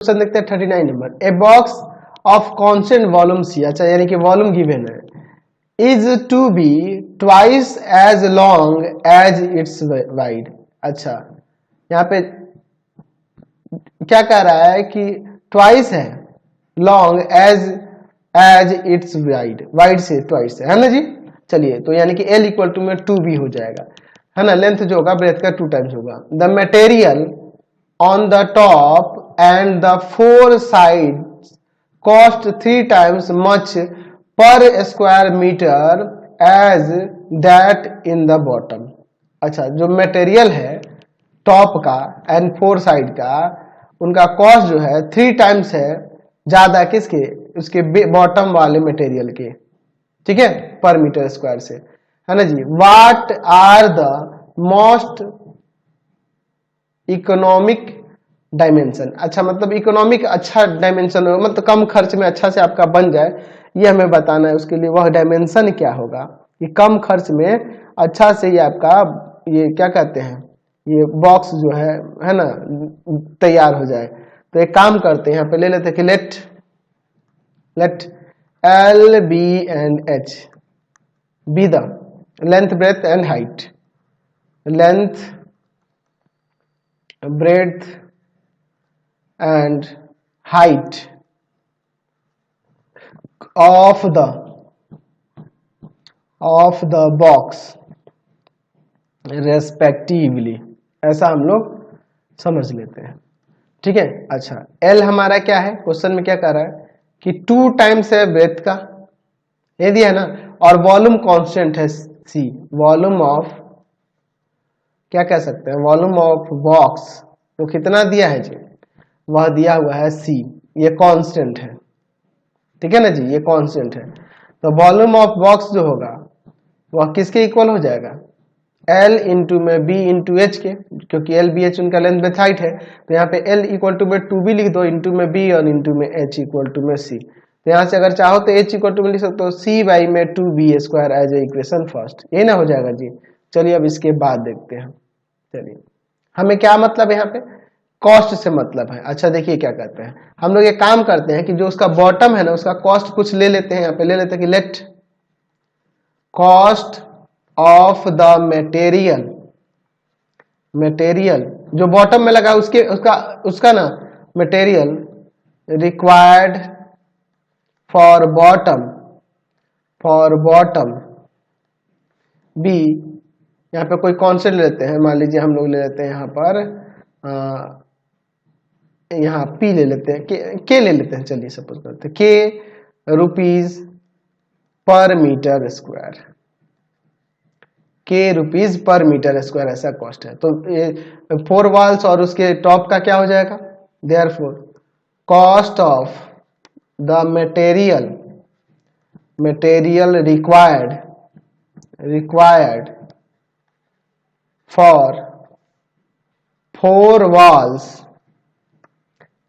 Question देखते हैं 39 number. A box of constant volume C, अच्छा यानी कि वॉल्यूम गिवन है, is to be twice as long as it's wide. अच्छा यहाँ पे क्या कह रहा है कि ट्वाइस है long as as it's wide, wide से ट्वाइस है ना जी। चलिए तो यानी कि L इक्वल टू में 2B हो जाएगा, है ना। लेंथ जो होगा ब्रेथ का 2 टाइम्स होगा। The material on the top and the four sides cost 3 times much per square meter as that in the bottom। अच्छा जो मटेरियल है टॉप का एंड 4 साइड का, उनका कॉस्ट जो है 3 टाइम्स है ज्यादा किसके, उसके बॉटम वाले मटेरियल के, ठीक है, पर मीटर स्क्वायर से, है ना जी। What are the most economic dimension. अच्छा मतलब इकोनॉमिक अच्छा डायमेंशन होगा, मतलब कम खर्च में अच्छा से आपका बन जाए, ये हमें बताना है। उसके लिए वह डायमेंशन क्या होगा कि कम खर्च में अच्छा से ये आपका ये क्या कहते हैं ये बॉक्स जो है ना, तैयार हो जाए। तो एक काम करते हैं, यहाँ पे ले लेते हैं कि late L B and H be the length breadth and height, length breadth and height of the box respectively, ऐसा हम लोग समझ लेते हैं, ठीक है। अच्छा L हमारा क्या है, क्वेश्चन में क्या कर रहा है कि 2 टाइम्स है ब्रेथ का, ये दिया है ना, और वॉल्यूम कांस्टेंट है C। वॉल्यूम ऑफ क्या कह सकते हैं, वॉल्यूम ऑफ बॉक्स तो कितना दिया है जी, वह दिया हुआ है C, ये कांस्टेंट है, ठीक है ना जी, ये कांस्टेंट है। तो वॉल्यूम ऑफ बॉक्स जो होगा वह किसके इक्वल हो जाएगा, L इंटू में B इंटू H के, क्योंकि L B H उनका लेंथ विथ हाइट है। तो यहाँ पे L इक्वल टू में 2B लिख दो, इंटू में B और इंटू में H इक्वल टू में C। तो यहाँ से अगर चाहो तो H इक्वल टू में लिख सकते हो C बाई में 2B square as a equation first, ये ना हो जाएगा जी। चलिए अब इसके बाद देखते हैं। चलिए हमें क्या मतलब है, यहाँ पे कॉस्ट से मतलब है। अच्छा देखिए क्या कहते हैं, हम लोग ये काम करते हैं कि जो उसका बॉटम है ना, उसका कॉस्ट कुछ ले लेते हैं। यहाँ पे ले लेते हैं कि let cost of the material जो बॉटम में लगा उसके उसका ना material required for bottom be, यहाँ पे कोई कॉन्सेप्ट लेते हैं, मान लीजिए हम लोग ले लेते हैं यहाँ पर यहाँ P ले लेते हैं, के ले लेते हैं, चलिए सपोज करते हैं के रुपीज पर मीटर स्क्वायर, के रुपीज पर मीटर स्क्वायर ऐसा कॉस्ट है। तो ये 4 वॉल्स और उसके टॉप का क्या हो जाएगा, therefore cost of the material required for 4 walls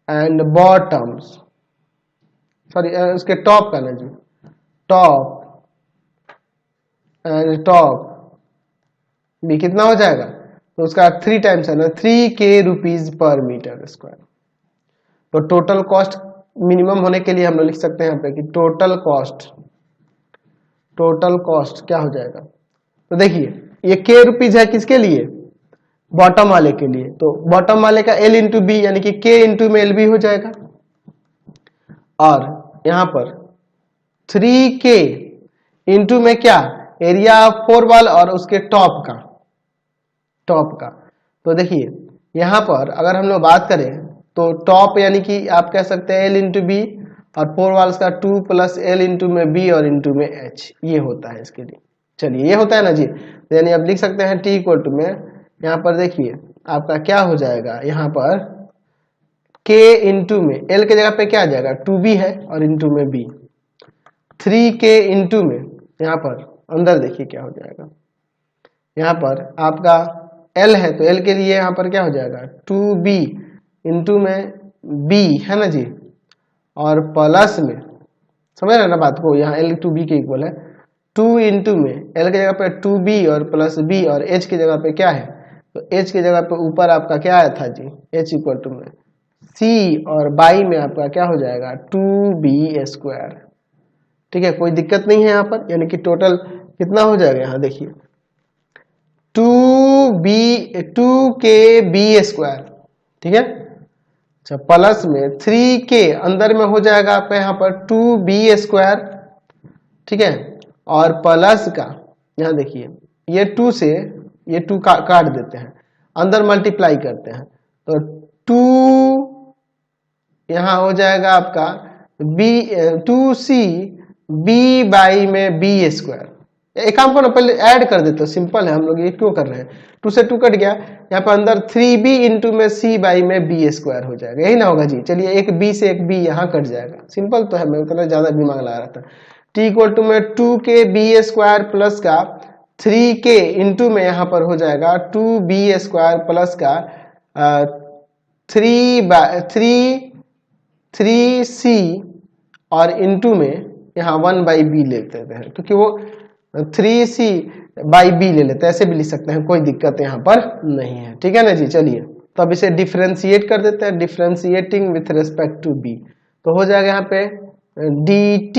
and bottoms, sorry उसके टॉप का ना जी, टॉप एंड टॉप भी कितना हो जाएगा, तो उसका 3 टाइम्स है ना, 3K rupees per meter square. तो टोटल कॉस्ट मिनिमम होने के लिए हम लोग लिख सकते हैं यहाँ पे कि टोटल कॉस्ट क्या हो जाएगा। तो देखिए ये K रुपीज है किसके लिए, बॉटम वाले के लिए। तो बॉटम वाले का L इंटू बी यानी कि K इंटू में LB हो जाएगा, और यहां पर 3K इंटू में क्या, एरिया 4 वॉल और उसके टॉप का। तो देखिए यहां पर अगर हम लोग बात करें तो टॉप यानी कि आप कह सकते हैं L इंटू बी, और 4 वॉल्स का 2 प्लस L इंटू में B और इंटू में H, ये होता है इसके लिए। चलिए ये होता है ना जी, यानी आप लिख सकते हैं T इक्वल टू में, यहाँ पर देखिए आपका क्या हो जाएगा, यहाँ पर K इंटू में L के जगह पे क्या आ जाएगा 2B है और इंटू में B, 3K इंटू में यहाँ पर अंदर देखिए क्या हो जाएगा, यहाँ पर आपका L है तो L के लिए यहाँ पर क्या हो जाएगा 2B इंटू में B, है ना जी, और प्लस में, समझ रहे ना बात को, यहाँ L टू B के इक्वल है, 2 इंटू में L के जगह पे 2B और प्लस B, और H की जगह पे क्या है, तो H की जगह पे ऊपर आपका क्या आया था जी, H इक्वल टू में सी और बाई में आपका क्या हो जाएगा 2b²। ठीक है, कोई दिक्कत नहीं है यहाँ पर, यानी कि टोटल कितना हो जाएगा यहाँ देखिए 2k_b²। ठीक है, अच्छा प्लस में 3k अंदर में हो जाएगा आपका यहाँ पर 2b²। ठीक है, और प्लस का यहाँ देखिए ये 2 से ये 2 काट देते हैं, अंदर मल्टीप्लाई करते हैं तो 2 यहाँ हो जाएगा आपका b 2c b/b²। एक काम करो पहले ऐड कर देते हो, सिंपल है, हम लोग ये क्यों कर रहे हैं, 2 से 2 कट गया, यहाँ पर अंदर 3b इंटू में c/b² हो जाएगा, यही ना होगा जी। चलिए एक b से एक b यहाँ कट जाएगा, सिंपल तो है, मैं उतना ज्यादा दिमाग लगा रहा था। t इक्वल टू में 2k_b² प्लस का 3k इंटू में यहाँ पर हो जाएगा 2b² प्लस का 3c और इंटू में यहाँ 1/b लेते हैं, क्योंकि वो 3c/b ले लेते हैं, ऐसे भी लिख सकते हैं, कोई दिक्कत यहाँ पर नहीं है। ठीक है ना जी। चलिए तो अब इसे डिफ्रेंशिएट कर देते हैं, differentiating with respect to b, तो हो जाएगा यहाँ पे dt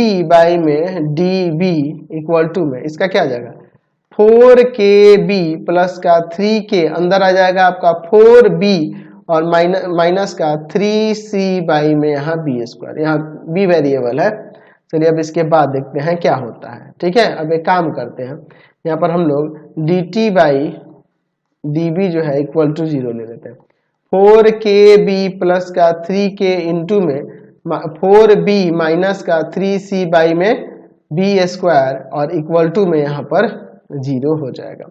में db इक्वल टू में इसका क्या आ जाएगा 4kb प्लस का 3k अंदर आ जाएगा आपका 4b और माइनस का 3c में यहाँ b², यहाँ b वेरिएबल है। चलिए अब इसके बाद देखते हैं क्या होता है। ठीक है, अब एक काम करते हैं, यहाँ पर हम लोग dt/db जो है इक्वल टू 0 ले लेते हैं। 4kb प्लस का 3k इंटू में 4b माइनस का 3c में b² और इक्वल टू में यहाँ पर 0 हो जाएगा।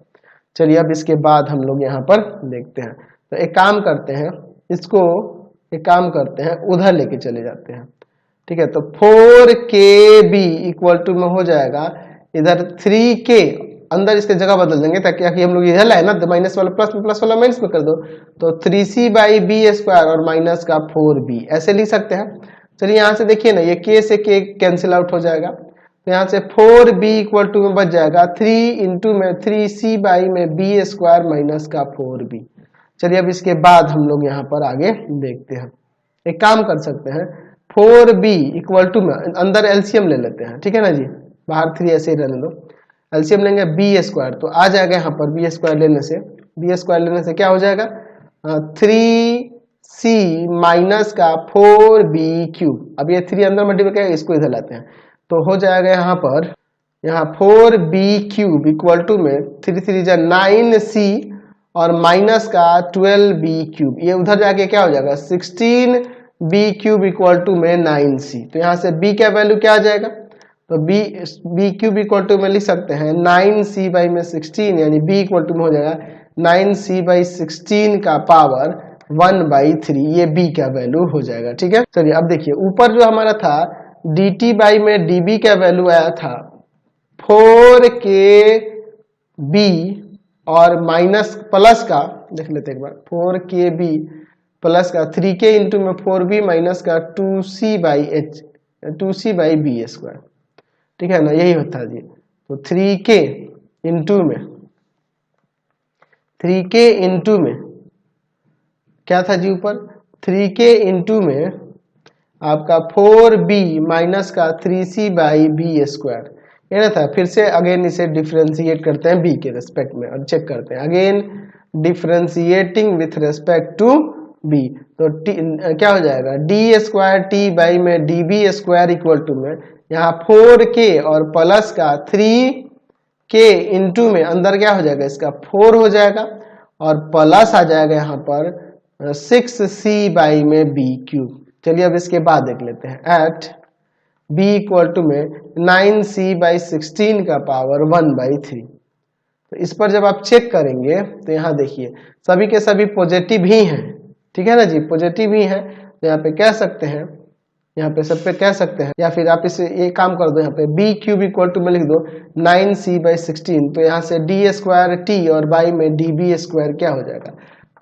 चलिए अब इसके बाद हम लोग यहाँ पर देखते हैं, तो एक काम करते हैं, इसको एक काम करते हैं उधर लेके चले जाते हैं। ठीक है, तो 4kb इक्वल टू में हो जाएगा इधर 3k अंदर इसके जगह बदल देंगे ताकि हम लोग इधर लाए ना, माइनस वाला प्लस में, प्लस वाला माइनस में कर दो, तो 3c/b² और माइनस का 4b ऐसे लिख सकते हैं। चलिए यहाँ से देखिए ना, ये k से k कैंसिल आउट हो जाएगा, तो यहाँ से 4b इक्वल टू में बच जाएगा 3 इंटू में 3c में b² माइनस का 4b। चलिए अब इसके बाद हम लोग यहाँ पर आगे देखते हैं, एक काम कर सकते हैं 4b इक्वल टू में अंदर एलसीएम ले लेते हैं। ठीक है ना जी, बाहर 3 ऐसे ही रहने दो, एलसीएम लेंगे b², तो आ जाएगा यहाँ पर b² लेने से क्या हो जाएगा 3c माइनस का 4b³। अब ये 3 अंदर मल्टीप्लाई करेगा, इसको इधर लाते हैं, तो हो जाएगा यहाँ पर 4b³ इक्वल टू में 3 3 जा 9c और माइनस का 12b³, ये उधर जाके क्या हो जाएगा 16b³ इक्वल टू में 9c। तो यहाँ से b का वैल्यू क्या आ जाएगा, तो b³ इक्वल टू में लिख सकते हैं 9c में 16, यानी b इक्वल टू में हो जाएगा 9c/16 का पावर 1/3, ये b का वैल्यू हो जाएगा। ठीक है, चलिए अब देखिए ऊपर जो हमारा था dt में db का वैल्यू आया था 4kb और माइनस प्लस का देख लेते हैं एक बार 4kb प्लस का 3k इंटू में 4b माइनस का 2c/b²। ठीक है ना, यही होता है जी। तो 3k इंटू में क्या था जी ऊपर 3k इंटू में आपका 4b माइनस का 3c/b², ये ना था। फिर से अगेन इसे डिफरेंशिएट करते हैं b के रेस्पेक्ट में और चेक करते हैं, again differentiating with respect to b, तो क्या हो जाएगा d² में db² इक्वल टू में यहाँ 4k और प्लस का 3k इंटू में अंदर क्या हो जाएगा इसका 4 हो जाएगा और प्लस आ जाएगा यहाँ पर 6c में b³। चलिए अब इसके बाद देख लेते हैं, एट b इक्वल टू में 9c/16 का पावर 1/3। तो इस पर जब आप चेक करेंगे तो यहाँ देखिए सभी के सभी पॉजिटिव ही हैं। ठीक है ना जी, पॉजिटिव ही है, तो यहाँ पे कह सकते हैं, यहाँ पे सब पे कह सकते हैं, या फिर आप इसे एक काम कर दो, यहाँ पे b³ इक्वल टू में लिख दो 9c/16, तो यहाँ से d² और बाई में db² क्या हो जाएगा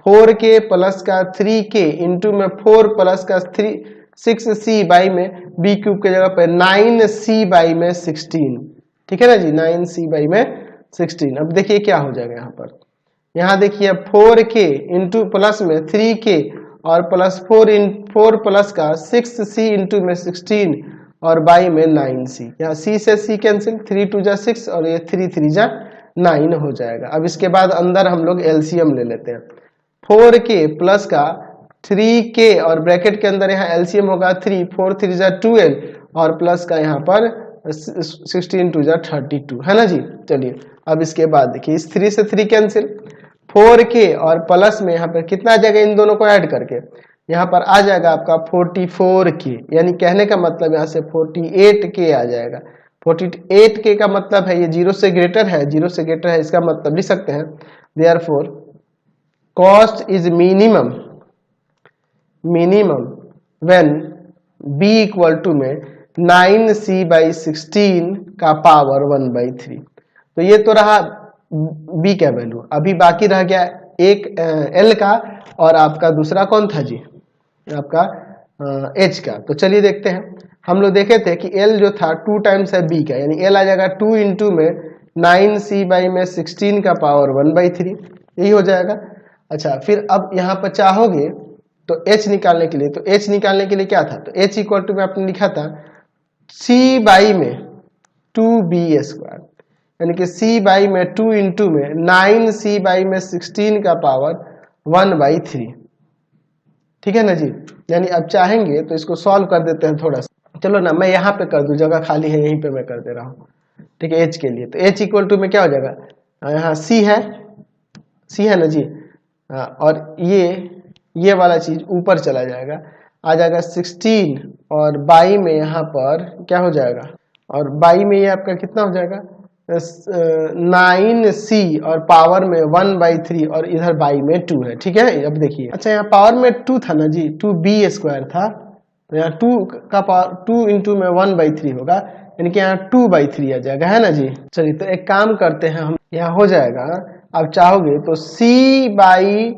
4k प्लस का 3k इंटू में 4 प्लस का 6c बाई में b³ के जगह पे 9c में 16। ठीक है ना जी, 9c में 16। अब देखिए क्या हो जाएगा यहाँ पर, यहाँ देखिए 4k इंटू प्लस में 3k और प्लस 4 प्लस का 6c इंटू में 16 और बाई में 9c। यहाँ c से c कैंसिल, 3 2 जा 6 और ये 3 3 जा 9 हो जाएगा। अब इसके बाद अंदर हम लोग एलसीएम ले लेते हैं। 4k प्लस का 3k और ब्रैकेट के अंदर यहाँ एलसीएम होगा 3, 4 3 जा 12 और प्लस का यहाँ पर 16 2 जा 32 है ना जी। चलिए अब इसके बाद देखिए इस 3 से 3 कैंसिल, 4k और प्लस में यहाँ पर कितना आ जाएगा इन दोनों को ऐड करके, यहाँ पर आ जाएगा आपका 44k, यानी कहने का मतलब यहाँ से 48k आ जाएगा। 48k का मतलब है ये 0 से ग्रेटर है, 0 से ग्रेटर है, इसका मतलब लिख सकते हैं therefore cost is minimum when b equal to में 9c/16 का पावर 1/3। तो ये तो रहा b का वैल्यू। अभी बाकी रह गया एक l का और आपका दूसरा कौन था जी, आपका h का। तो चलिए देखते हैं। हम लोग देखे थे कि l जो था 2 टाइम्स है b का, यानी l आ जाएगा 2 इंटू में 9c/16 का पावर 1/3, यही हो जाएगा। अच्छा फिर अब यहाँ पर चाहोगे तो h निकालने के लिए, तो h निकालने के लिए क्या था, तो h इक्वल टू में आपने लिखा था c बाई में 2b², यानी कि c बाई में 2 इंटू में 9c/16 का पावर 1/3, ठीक है ना जी। यानी अब चाहेंगे तो इसको सॉल्व कर देते हैं थोड़ा सा। चलो ना मैं यहाँ पे कर दूं, जगह खाली है यहीं पे मैं कर दे रहा हूँ, ठीक है। h के लिए तो h इक्वल टू में क्या हो जाएगा, यहाँ c है ना जी, और ये वाला चीज ऊपर चला जाएगा, आ जाएगा 16 और बाई में यहाँ पर क्या हो जाएगा, और बाई में ये आपका कितना हो जाएगा 9c और पावर में 1/3 और इधर बाई में 2 है, ठीक है। अब देखिए अच्छा यहाँ पावर में 2 था ना जी, 2b² था, तो यहाँ 2 का पावर 2 इंटू में 1/3 होगा, यानी कि यहाँ 2/3 आ जाएगा, है ना जी। चलिए तो एक काम करते हैं हम, यहाँ हो जाएगा। अब चाहोगे तो c/2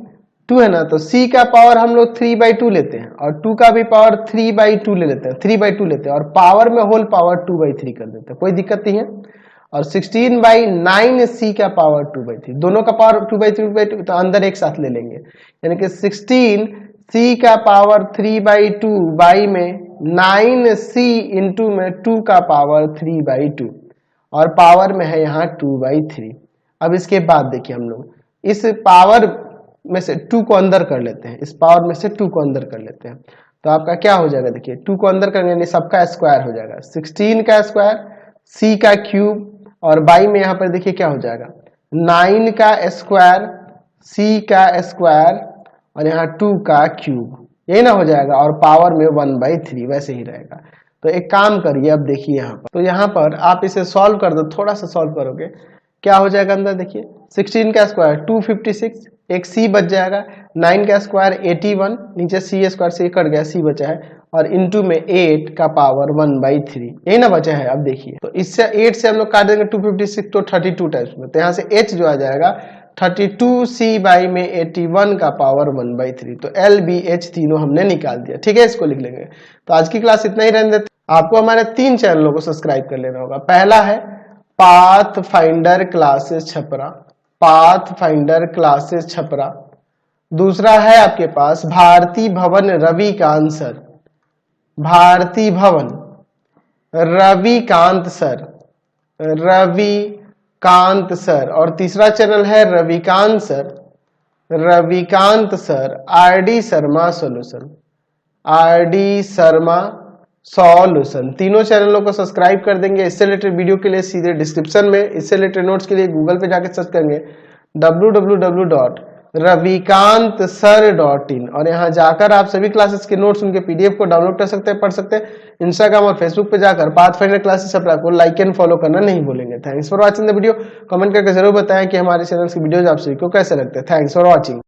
है ना, तो c का पावर हम लोग 3/2 लेते हैं और 2 का भी पावर 3/2 ले लेते हैं, 3/2 लेते हैं और पावर में होल पावर 2/3 कर देते हैं, कोई दिक्कत नहीं है। और 16/9 c का पावर 2/3, दोनों का पावर 2/3 तो अंदर एक साथ ले लेंगे, यानी कि 16 c का पावर 3/2 बाई में 9c इंटू में 2 का पावर 3/2 और पावर में है यहाँ 2/3। अब इसके बाद देखिए हम लोग इस पावर में से 2 को अंदर कर लेते हैं, इस पावर में से 2 को अंदर कर लेते हैं, तो आपका क्या हो जाएगा, देखिए 2 को अंदर करेंगे यानी सबका स्क्वायर हो जाएगा, 16 का स्क्वायर, c का क्यूब और बाई में यहाँ पर देखिए क्या हो जाएगा 9 का स्क्वायर, c का स्क्वायर और यहाँ 2 का क्यूब, यही ना हो जाएगा, और पावर में 1/3 वैसे ही रहेगा। तो एक काम करिए, अब देखिए यहाँ पर, तो यहाँ पर आप इसे सॉल्व कर दो, थोड़ा सा सॉल्व करोगे क्या हो जाएगा अंदर देखिए 16 का स्क्वायर 256, एक c बच जाएगा, 9 का स्क्वायर 81, नीचे c स्क्वायर से कट गया, c बचा है, और इंटू में 8 का पावर 1/3, यही ना बचा है। अब देखिए तो इससे 8 से हम लोग काट देंगे 256 तो 32 टाइम्स में, तो यहाँ से h जो आ जाएगा 32c बाई में 81 का पावर 1/3, तो l b h तीनों हमने निकाल दिया, ठीक है। इसको लिख लेंगे। तो आज की क्लास इतना ही रहने देते। आपको हमारे 3 चैनलों को सब्सक्राइब कर लेना होगा। पहला है path finder classes Chhapra, path finder classes Chhapra. दूसरा है आपके पास भारती भवन रविकांत सर, भारती भवन रविकांत सर, रविकांत सर। और तीसरा चैनल है Ravikant sir, Ravikant sir RD Sharma solution, RD Sharma solution. तीनों चैनलों को सब्सक्राइब कर देंगे। इससे रिलेटेड वीडियो के लिए सीधे डिस्क्रिप्शन में, इससे रिलेटेड नोट्स के लिए गूगल पे जाके सर्च करेंगे www.ravikantsir.in और यहाँ जाकर आप सभी क्लासेस के नोट्स, उनके PDF को डाउनलोड कर सकते हैं, पढ़ सकते हैं। इंस्टाग्राम और फेसबुक पे जाकर पाथफाइंडर क्लासेस छपरा को लाइक एंड फॉलो करना नहीं भूलेंगे। Thanks for watching the video. Comment करके जरूर बताएं कि हमारे चैनल की वीडियोज आप सभी को कैसे लगते हैं। Thanks for watching.